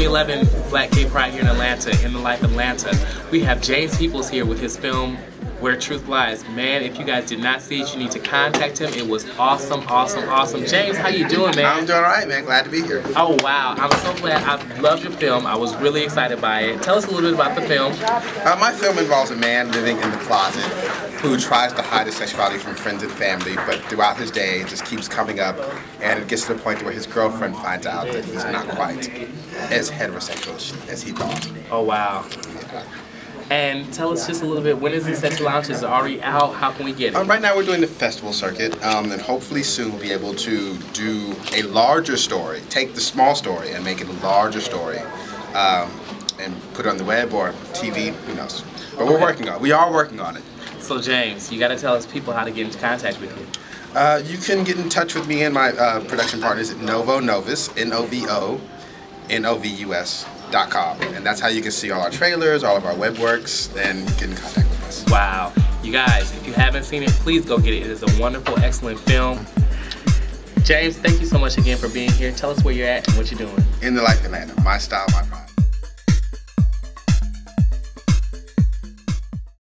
2011 Black Gay Pride here in Atlanta, In the Life Atlanta. We have James Peoples here with his film, Where Truth Lies. Man, if you guys did not see it, you need to contact him. It was awesome, awesome, awesome. James, how you doing, man? I'm doing all right, man. Glad to be here. Oh, wow. I'm so glad. I loved your film. I was really excited by it. Tell us a little bit about the film. My film involves a man living in the closet who tries to hide his sexuality from friends and family, but throughout his day it just keeps coming up, and it gets to the point where his girlfriend finds out that he's not quite as heterosexual as he thought. Oh, wow. Yeah. And tell us just a little bit, when is this set to launch? Is it already out? How can we get it? Right now we're doing the festival circuit, and hopefully soon we'll be able to do a larger story, take the small story and make it a larger story, and put it on the web or TV, who knows. But we are working on it. So James, you got to tell us people how to get into contact with you. You can get in touch with me and my production partners at Novo Novus, NOVONOVUS.com, and that's how you can see all our trailers, all of our web works, and get in contact with us. Wow. You guys, if you haven't seen it, please go get it. It is a wonderful, excellent film. James, thank you so much again for being here. Tell us where you're at and what you're doing. In the Life Atlanta, my style, my pride.